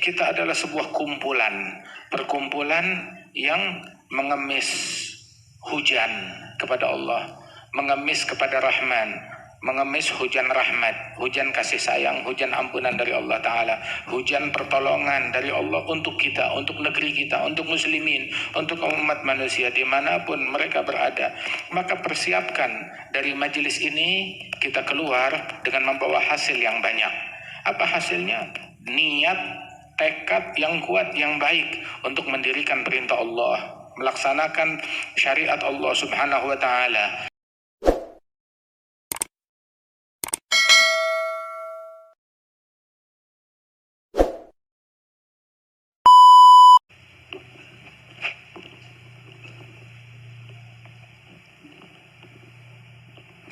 Kita adalah sebuah perkumpulan yang mengemis hujan kepada Allah, mengemis kepada Rahman, mengemis hujan rahmat, hujan kasih sayang, hujan ampunan dari Allah Ta'ala, hujan pertolongan dari Allah untuk kita, untuk negeri kita, untuk muslimin, untuk umat manusia dimanapun mereka berada. Maka persiapkan dari majelis ini kita keluar dengan membawa hasil yang banyak. Apa hasilnya? Niat, tekad yang kuat, yang baik untuk mendirikan perintah Allah, melaksanakan syariat Allah Subhanahu wa Ta'ala.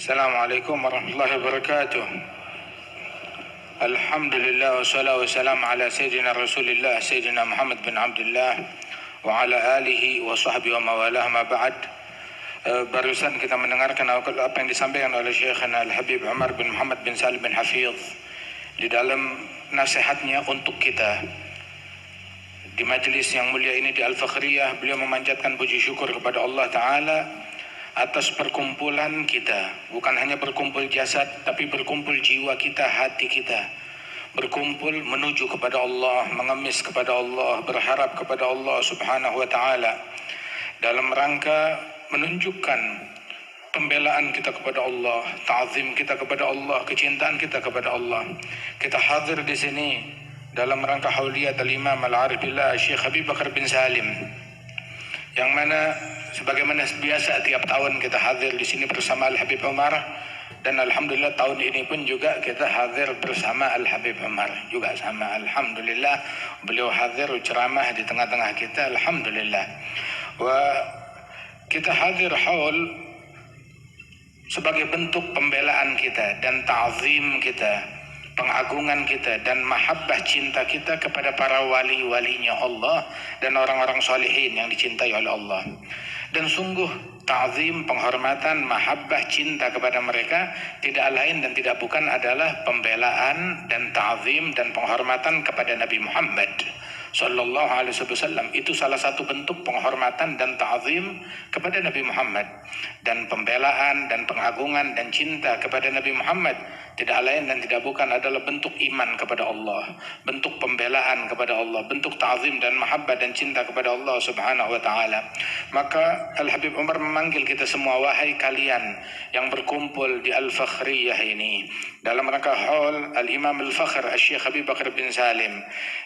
Assalamualaikum warahmatullahi wabarakatuh. Alhamdulillah wassalatu wassalamu ala sayyidina Rasulillah Sayyidina Muhammad bin Abdullah wa ala alihi wa sahbihi wa mawalah, ma ba'd. Barusan kita mendengarkan apa yang disampaikan oleh Syekhana Al-Habib Umar bin Muhammad bin Salim bin Hafidh di dalam nasihatnya untuk kita. Di majelis yang mulia ini di Al-Fakhriyah, beliau memanjatkan puji syukur kepada Allah Ta'ala atas perkumpulan kita. Bukan hanya berkumpul jasad, tapi berkumpul jiwa kita, hati kita. Berkumpul menuju kepada Allah, mengemis kepada Allah, berharap kepada Allah Subhanahu wa Ta'ala, dalam rangka menunjukkan pembelaan kita kepada Allah, ta'zim kita kepada Allah, kecintaan kita kepada Allah. Kita hadir di sini dalam rangka hauliyat al-Imam al-Arif billah Syekh Habib Bakar bin Salim, yang mana sebagaimana biasa tiap tahun kita hadir di sini bersama Al-Habib Umar, dan alhamdulillah tahun ini pun juga kita hadir bersama Al-Habib Umar juga sama. Alhamdulillah beliau hadir ceramah di tengah-tengah kita, alhamdulillah. Kita hadir haul sebagai bentuk pembelaan kita dan ta'zim kita, pengagungan kita dan mahabbah cinta kita kepada para wali-walinya Allah dan orang-orang salihin yang dicintai oleh Allah. Dan sungguh ta'zim, penghormatan, mahabbah, cinta kepada mereka tidak lain dan tidak bukan adalah pembelaan dan ta'zim dan penghormatan kepada Nabi Muhammad Sallallahu Alaihi Wasallam. Itu salah satu bentuk penghormatan dan ta'zim kepada Nabi Muhammad. Dan pembelaan dan pengagungan dan cinta kepada Nabi Muhammad tidak lain dan tidak bukan adalah bentuk iman kepada Allah, bentuk pembelaan kepada Allah, bentuk ta'zim dan mahabbah dan cinta kepada Allah Subhanahu wa Ta'ala. Maka Al-Habib Umar memanggil kita semua, wahai kalian yang berkumpul di Al-Fakhriyah ini dalam rangka haul Al-Imam Al-Fakhr Syekh Habib Bakar bin Salim,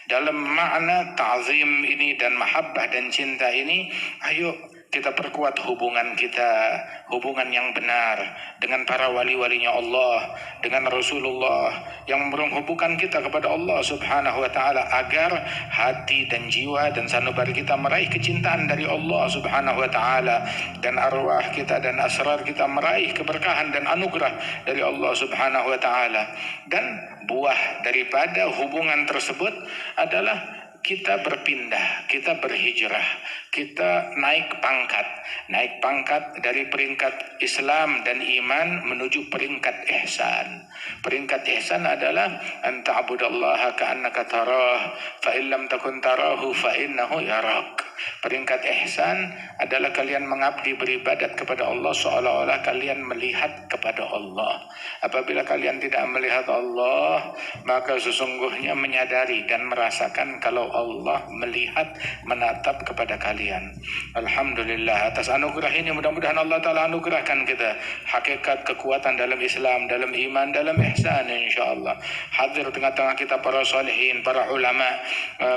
dalam makna ta'zim ini dan mahabbah dan cinta ini, ayo kita perkuat hubungan kita, hubungan yang benar dengan para wali-walinya Allah, dengan Rasulullah, yang menghubungkan kita kepada Allah Subhanahu wa Ta'ala, agar hati dan jiwa dan sanubari kita meraih kecintaan dari Allah Subhanahu wa Ta'ala, dan arwah kita dan asrar kita meraih keberkahan dan anugerah dari Allah Subhanahu wa Ta'ala. Dan buah daripada hubungan tersebut adalah kita berpindah, kita berhijrah, kita naik pangkat dari peringkat Islam dan iman menuju peringkat ihsan. Peringkat ihsan adalah an ta'budallaha ka'annaka tarah fa in lam takun tarahu fa innahu yarak. Peringkat ihsan adalah kalian mengabdi beribadat kepada Allah seolah-olah kalian melihat kepada Allah. Apabila kalian tidak melihat Allah, maka sesungguhnya menyadari dan merasakan kalau Allah melihat, menatap kepada kalian. Alhamdulillah atas anugerah ini, mudah-mudahan Allah Ta'ala anugerahkan kita hakikat kekuatan dalam Islam, dalam iman, dalam ihsan insyaAllah. Hadir tengah-tengah kita para salihin, para ulama,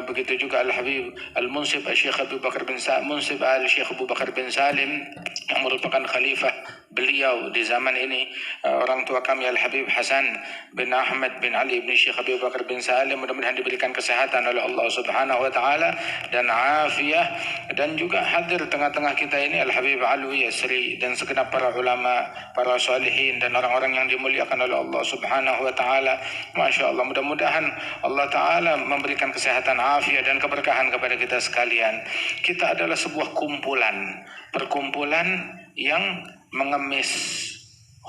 begitu juga Al-Habib Al-Munsib Syekh Abu Bakar bin Salim, Munsib Al-Syekh Abu Bakar bin Salim, yang merupakan khalifah beliau di zaman ini, orang tua kami Al-Habib Hasan bin Ahmad bin Ali bin Syekh Abu Bakar bin Salim, mudah-mudahan diberikan kesehatan oleh Allah Subhanahu wa Ta'ala dan afiah. Dan juga hadir tengah-tengah kita ini Al-Habib Alwi Yasri dan segenap para ulama, para salihin dan orang-orang yang dimuliakan oleh Allah Subhanahu wa Ta'ala. Masya Allah, mudah-mudahan Allah Ta'ala memberikan kesehatan, afiah dan keberkahan kepada kita sekalian. Kita adalah sebuah perkumpulan yang mengemis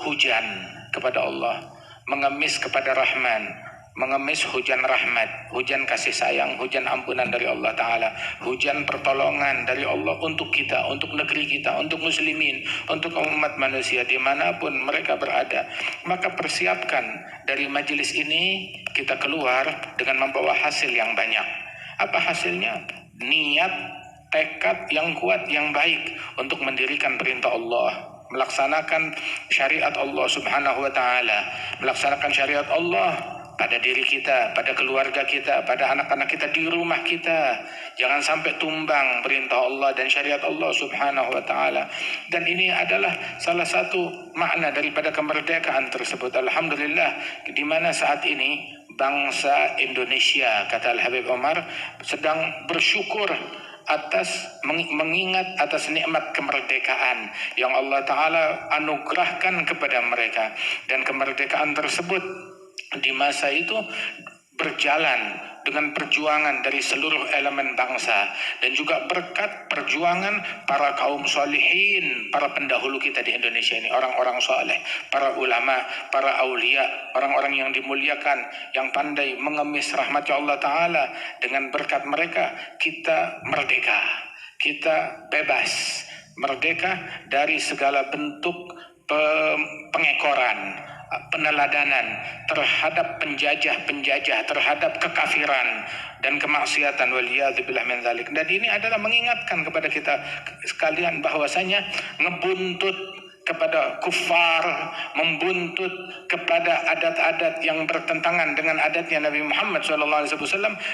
hujan kepada Allah, mengemis kepada Rahman, mengemis hujan rahmat, hujan kasih sayang, hujan ampunan dari Allah Ta'ala, hujan pertolongan dari Allah untuk kita, untuk negeri kita, untuk muslimin, untuk umat manusia dimanapun mereka berada. Maka persiapkan dari majelis ini kita keluar dengan membawa hasil yang banyak. Apa hasilnya? Niat, tekad yang kuat, yang baik untuk mendirikan perintah Allah, melaksanakan syariat Allah Subhanahu wa Ta'ala, melaksanakan syariat Allah pada diri kita, pada keluarga kita, pada anak-anak kita, di rumah kita. Jangan sampai tumbang perintah Allah dan syariat Allah Subhanahu wa Ta'ala. Dan ini adalah salah satu makna daripada kemerdekaan tersebut. Alhamdulillah, di mana saat ini bangsa Indonesia, kata Al-Habib Omar, sedang bersyukur atas mengingat atas nikmat kemerdekaan yang Allah Ta'ala anugerahkan kepada mereka. Dan kemerdekaan tersebut di masa itu berjalan dengan perjuangan dari seluruh elemen bangsa dan juga berkat perjuangan para kaum solihin, para pendahulu kita di Indonesia ini, orang-orang soleh, para ulama, para aulia, orang-orang yang dimuliakan, yang pandai mengemis rahmat Allah Ta'ala. Dengan berkat mereka kita merdeka, kita bebas, merdeka dari segala bentuk pengekoran, peneladanan terhadap penjajah, terhadap kekafiran dan kemaksiatan, waliyadzubillah min dzalik. Dan ini adalah mengingatkan kepada kita sekalian bahwasanya ngebuntut kepada kufar, membuntut kepada adat-adat yang bertentangan dengan adatnya Nabi Muhammad SAW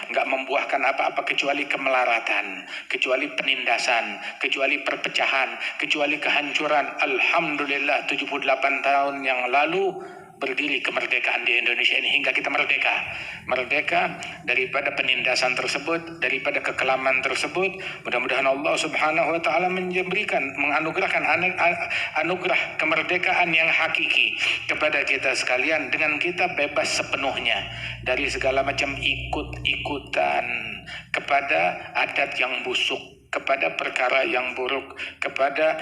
nggak membuahkan apa-apa kecuali kemelaratan, kecuali penindasan, kecuali perpecahan, kecuali kehancuran. Alhamdulillah 78 tahun yang lalu berdiri kemerdekaan di Indonesia ini hingga kita merdeka daripada penindasan tersebut, daripada kekelaman tersebut. Mudah-mudahan Allah Subhanahu wa Ta'ala menganugerahkan anugerah kemerdekaan yang hakiki kepada kita sekalian, dengan kita bebas sepenuhnya dari segala macam ikut-ikutan kepada adat yang busuk, kepada perkara yang buruk, kepada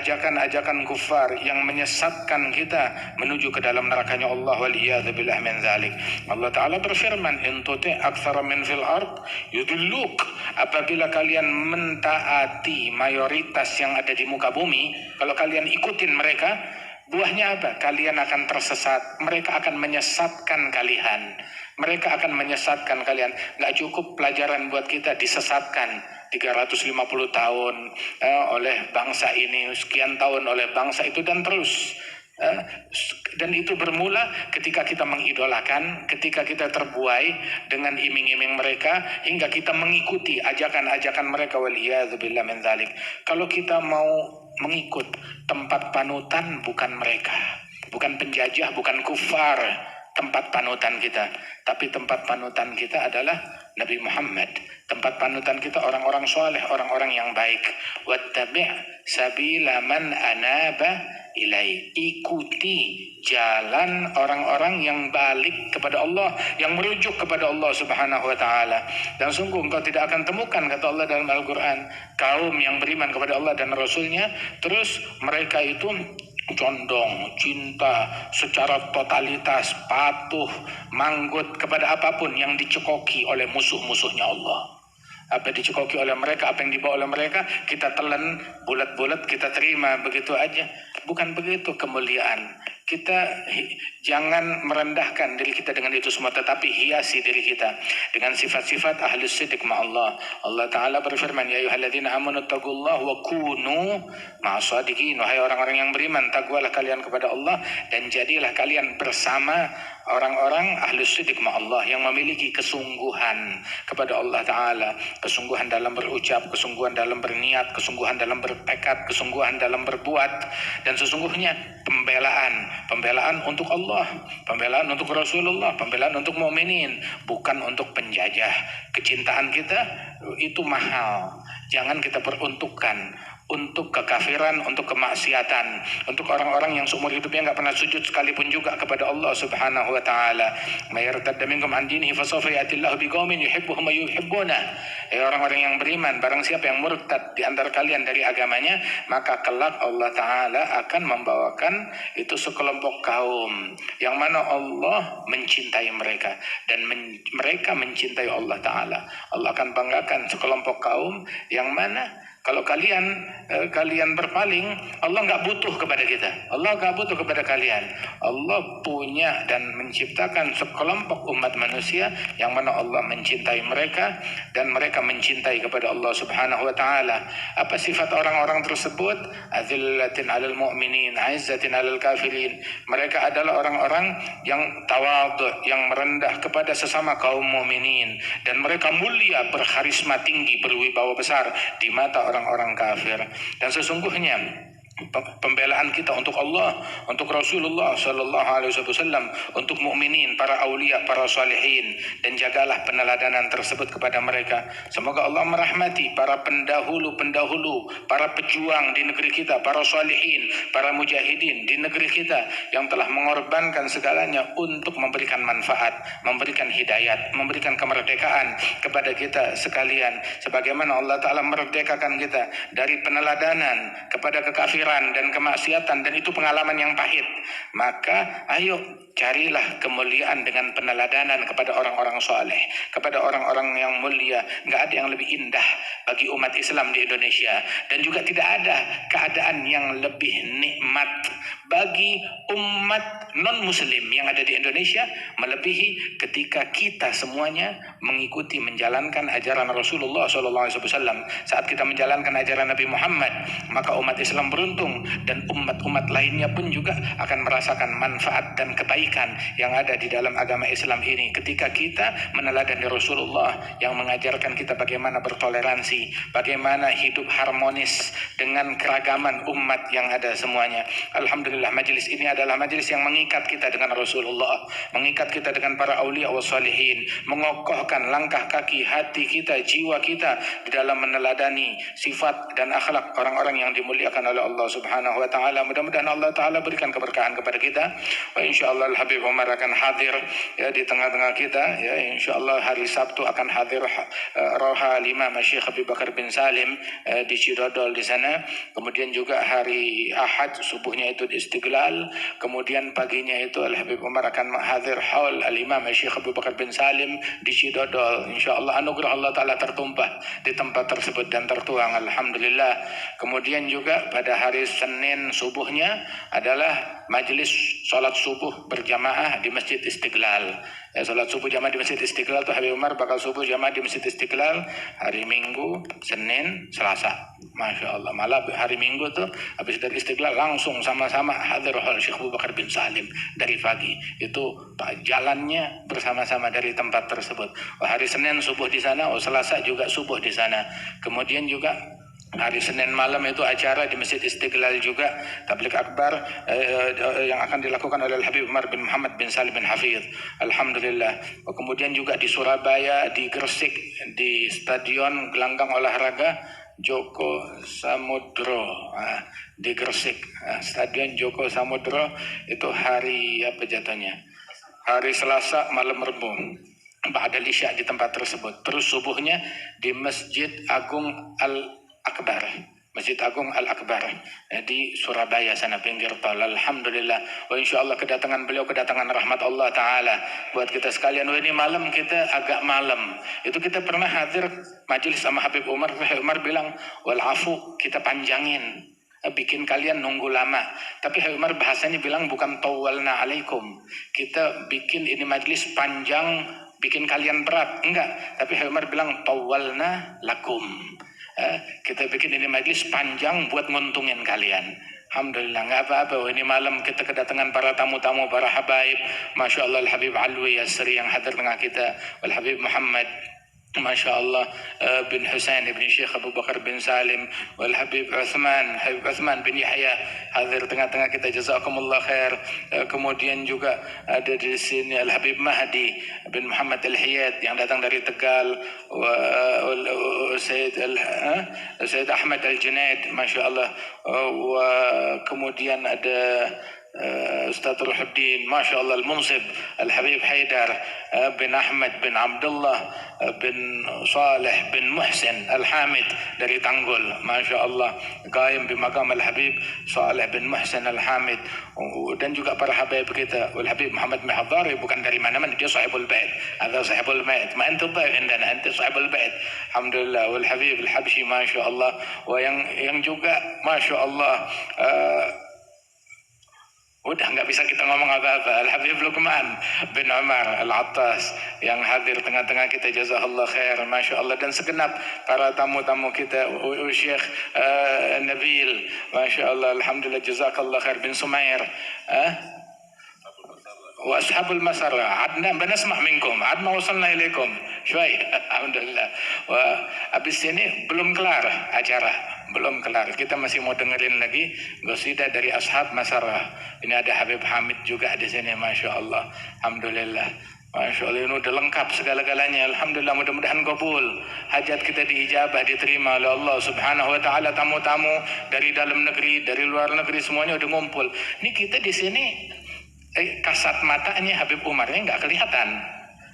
ajakan-ajakan kufar yang menyesatkan kita menuju ke dalam nerakanya Allah, waliyadzubillah min dzalik. Allah Ta'ala berfirman, in tuti' aktsara min fil ard yudilluk. Apabila kalian mentaati mayoritas yang ada di muka bumi, kalau kalian ikutin mereka, buahnya apa? Kalian akan tersesat. Mereka akan menyesatkan kalian. Mereka akan menyesatkan kalian. Gak cukup pelajaran buat kita disesatkan 350 tahun oleh bangsa ini, sekian tahun oleh bangsa itu, dan terus. Dan itu bermula ketika kita mengidolakan, ketika kita terbuai dengan iming-iming mereka, hingga kita mengikuti ajakan-ajakan mereka, waliyadzubillah min dzalik. Kalau kita mau mengikut tempat panutan bukan mereka, bukan penjajah, bukan kufar tempat panutan kita, tapi tempat panutan kita adalah Nabi Muhammad. Tempat panutan kita orang-orang soleh, orang-orang yang baik. Wattabi' sabila man anaba ilai. Ikuti jalan orang-orang yang balik kepada Allah, yang merujuk kepada Allah Subhanahu wa Ta'ala. Dan sungguh engkau tidak akan temukan, kata Allah dalam Al-Quran, kaum yang beriman kepada Allah dan Rasulnya terus mereka itu condong, cinta secara totalitas, patuh, manggut kepada apapun yang dicekoki oleh musuh-musuhnya Allah. Apa dicekoki oleh mereka, apa yang dibawa oleh mereka, kita telan bulat-bulat, kita terima begitu aja. Bukan begitu kemuliaan. Kita jangan merendahkan diri kita dengan itu semua, tetapi hiasi diri kita dengan sifat-sifat ahlus sidq ma'allah. Allah Ta'ala berfirman, ya ayyuhalladzina amanu taqullaha wa kunu ma'as-shadiqin. Wahai orang-orang yang beriman, takwalah kalian kepada Allah dan jadilah kalian bersama orang-orang ahlus sidq ma'allah, yang memiliki kesungguhan kepada Allah Ta'ala. Kesungguhan dalam berucap, kesungguhan dalam berniat, kesungguhan dalam bertekad, kesungguhan dalam berbuat. Dan sesungguhnya pembelaan untuk Allah, pembelaan untuk Rasulullah, pembelaan untuk mukminin, bukan untuk penjajah. Kecintaan kita itu mahal, jangan kita peruntukkan untuk kekafiran, untuk kemaksiatan, untuk orang-orang yang seumur hidupnya nggak pernah sujud sekalipun juga kepada Allah Subhanahu wa Ta'ala. May yartadda minkum an dinihi fasawfa ya'ti Allahu biqaumin yuhibbuhum wa yuhibbunah. orang-orang yang beriman, barang siapa yang murtad di antara kalian dari agamanya, maka kelak Allah Ta'ala akan membawakan itu sekelompok kaum yang mana Allah mencintai mereka dan mereka mencintai Allah Ta'ala. Allah akan banggakan sekelompok kaum yang mana kalau kalian berpaling, Allah nggak butuh kepada kita. Allah nggak butuh kepada kalian. Allah punya dan menciptakan sekelompok umat manusia yang mana Allah mencintai mereka dan mereka mencintai kepada Allah Subhanahu wa taala. Apa sifat orang-orang tersebut? Azillatin 'alal mu'minin, 'izzatin 'alal kafirin. Mereka adalah orang-orang yang tawadhu, yang merendah kepada sesama kaum mukminin, dan mereka mulia, berkarisma tinggi, berwibawa besar di mata orang-orang kafir. Dan sesungguhnya pembelaan kita untuk Allah, untuk Rasulullah Sallallahu Alaihi Wasallam, untuk mukminin, para aulia, para salihin, dan jagalah peneladanan tersebut kepada mereka. Semoga Allah merahmati para pendahulu, para pejuang di negeri kita, para salihin, para mujahidin di negeri kita yang telah mengorbankan segalanya untuk memberikan manfaat, memberikan hidayat, memberikan kemerdekaan kepada kita sekalian. Sebagaimana Allah Ta'ala merdekakan kita dari peneladanan kepada kekafiran dan kemaksiatan, dan itu pengalaman yang pahit. Maka ayo carilah kemuliaan dengan peneladanan kepada orang-orang soleh, kepada orang-orang yang mulia. Nggak ada yang lebih indah bagi umat Islam di Indonesia, dan juga tidak ada keadaan yang lebih nikmat bagi umat non-muslim yang ada di Indonesia melebihi ketika kita semuanya mengikuti, menjalankan ajaran Rasulullah SAW. Saat kita menjalankan ajaran Nabi Muhammad, maka umat Islam beruntung, dan umat-umat lainnya pun juga akan merasakan manfaat dan kebaikan yang ada di dalam agama Islam ini ketika kita meneladani Rasulullah yang mengajarkan kita bagaimana bertoleransi, bagaimana hidup harmonis dengan keragaman umat yang ada semuanya. Alhamdulillah, majelis ini adalah majelis yang mengikat kita dengan Rasulullah, mengikat kita dengan para aulia wa salihin, mengokohkan langkah kaki, hati kita, jiwa kita di dalam meneladani sifat dan akhlak orang-orang yang dimuliakan oleh Allah Subhanahu wa taala. Mudah-mudahan Allah Taala berikan keberkahan kepada kita. Wa insyaallah Al-Habib Umar akan hadir ya di tengah-tengah kita ya. Insyaallah hari Sabtu akan hadir Roha Imam Syekh Abu Bakar bin Salim di Cidodol di sana. Kemudian juga hari Ahad subuhnya itu di Istiqlal. Kemudian paginya itu Al-Habib Umar akan hadir haul Al-Imam Syekh Abu Bakar bin Salim di Cidodol. Insyaallah anugerah Allah Taala tertumpah di tempat tersebut dan tertuang, alhamdulillah. Kemudian juga pada hari Senin subuhnya adalah majelis salat subuh berjamaah di Masjid Istiqlal. Ya, salat subuh jamaah di Masjid Istiqlal tuh Habib Umar bakal subuh jamaah di Masjid Istiqlal hari Minggu, Senin, Selasa. Masya Allah, malah hari Minggu tuh habis dari Istiqlal langsung sama-sama hadir Syekh Abu Bakar bin Salim dari pagi. Itu jalannya bersama-sama dari tempat tersebut. Hari Senin subuh di sana, Selasa juga subuh di sana. Kemudian juga hari Senin malam itu acara di Masjid Istiqlal juga, tabligh akbar yang akan dilakukan oleh Habib Umar bin Muhammad bin Salim bin Hafidh. Alhamdulillah. Kemudian juga di Surabaya, di Gresik, di Stadion Gelanggang Olahraga Joko Samudro di Gresik, Stadion Joko Samudro itu hari apa jatuhnya? Hari Selasa malam Rabu. Ba'dal Isya di tempat tersebut. Terus subuhnya di Masjid Agung Al-Akbar, Masjid Agung Al-Akbar di Surabaya sana pinggir tol. Alhamdulillah. Wa insyaallah kedatangan beliau kedatangan rahmat Allah Ta'ala buat kita sekalian. Ini malam kita agak malam. Itu kita pernah hadir majelis sama Habib Umar. Habib Umar bilang wal afu, kita panjangin, bikin kalian nunggu lama. Tapi Habib Umar bahasanya bilang bukan tawalna alaikum, kita bikin ini majelis panjang bikin kalian berat, enggak. Tapi Habib Umar bilang tawalna lakum, kita bikin ini majelis panjang buat nguntungin kalian. Alhamdulillah, nggak apa-apa. Ini malam kita kedatangan para tamu-tamu, para habaib. Masya Allah, Al-Habib Alwi Yasri yang hadir tengah kita, Al-Habib Muhammad Masya Allah bin Husain bin Syekh Abu Bakar bin Salim, wal Habib Uthman bin Yahya hadir tengah-tengah kita, jazakumullah khair. Kemudian juga ada di sini Al Habib Mahdi bin Muhammad Al Hiyat yang datang dari Tegal, Sayyid Ahmad Al Junaid, Masya Allah. Kemudian ada أستاذ روح الدين ما شاء الله المنصب الحبيب حيدر بن أحمد بن عبد الله بن صالح بن محسن الحامد dari Tanggul, Masya Allah, qaim di makam Al-Habib Saleh bin Muhsin Al-Hamid, dan juga para habib kita. Al-Habib Muhammad Mihdari bukan dari mana-mana, dia sahibul bait, ada sahibul bait, ma anta dhaif indana, anta sahibul bait, alhamdulillah. Wal-Habib Al-Habsyi Masya Allah, yang juga Masya Allah, udah nggak bisa kita ngomong apa-apa. Al-Habib Luqman bin Umar Al-Attas yang hadir tengah-tengah kita, jazakallah khair, Masya Allah. Dan segenap para tamu-tamu kita, Syekh Nabil, Masya Allah, Alhamdulillah, jazakallah khair, bin Sumair, وأصحاب المسار عدنا بنسمع منكم عدنا وصلنا إليكم شوي alhamdulillah. Habis ini belum kelar acara, belum kelar, kita masih mau dengerin lagi qasidah dari Ashab Masarah. Ini ada Habib Hamid juga di sini, Masya Allah, alhamdulillah. Masya Allah, ini udah lengkap segala-galanya. Alhamdulillah, mudah-mudahan kabul, hajat kita diijabah, diterima oleh Allah Subhanahu wa Ta'ala. Tamu-tamu dari dalam negeri, dari luar negeri, semuanya udah ngumpul. Ini kita di sini kasat matanya Habib Umarnya nggak kelihatan,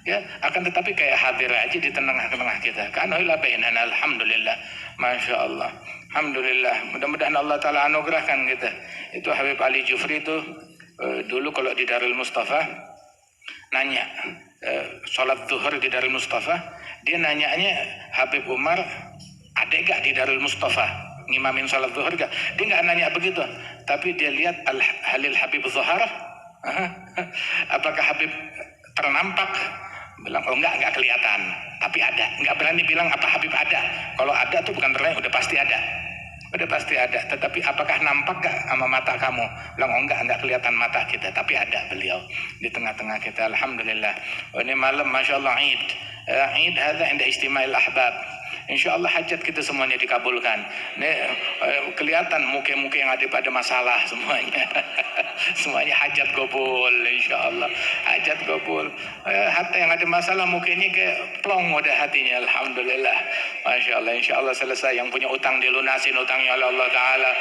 ya, akan tetapi kayak hadir aja di tengah-tengah kita. Karena bainana, alhamdulillah, Masya Allah, alhamdulillah. Mudah-mudahan Allah Ta'ala anugerahkan kita. Itu Habib Ali Jufri itu dulu kalau di Darul Mustafa nanya sholat zuhur di Darul Mustafa, dia nanyanya Habib Umar ada gak di Darul Mustafa ngimamin sholat zuhur gak? Dia nggak nanya begitu, tapi dia lihat Halil Habib Zuhar, apakah Habib ternampak? Bilang oh enggak kelihatan, tapi ada. Enggak berani bilang apa Habib ada. Kalau ada tuh bukan berani, udah pasti ada. Udah pasti ada. Tetapi apakah nampak gak sama mata kamu? Bilang oh enggak kelihatan mata kita, tapi ada beliau di tengah-tengah kita. Alhamdulillah. Oh, ini malam Masya Allah Eid. Eid hadha inda istima'il ahbab. InsyaAllah hajat kita semuanya dikabulkan. Ini kelihatan muka-muka yang ada pada masalah semuanya. Semuanya hajat kabul, InsyaAllah hajat kabul. Hatta yang ada masalah mukanya kayak plong udah hatinya, alhamdulillah. Masya Allah, InsyaAllah selesai. Yang punya utang dilunasin utangnya oleh Allah Ta'ala.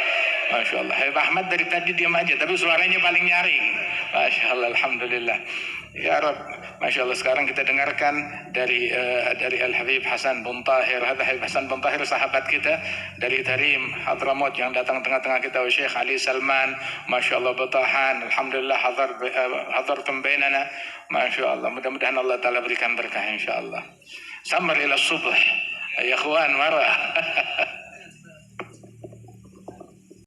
Masya Allah. Habib Ahmad dari tadi diam aja, tapi suaranya paling nyaring. Masya Allah, alhamdulillah. Ya Rab, Masya Allah. Sekarang kita dengarkan dari Al-Habib Hasan bin Tahir. Habib Hasan bin Tahir sahabat kita dari Tarim Hadramaut yang datang tengah-tengah kita. Syekh Ali Salman, Masya Allah, batahan, alhamdulillah, hadartum bainana, Masya Allah. Mudah-mudahan Allah Ta'ala berikan berkah, insya Allah. Samar ila subuh ya ikhwan, marah.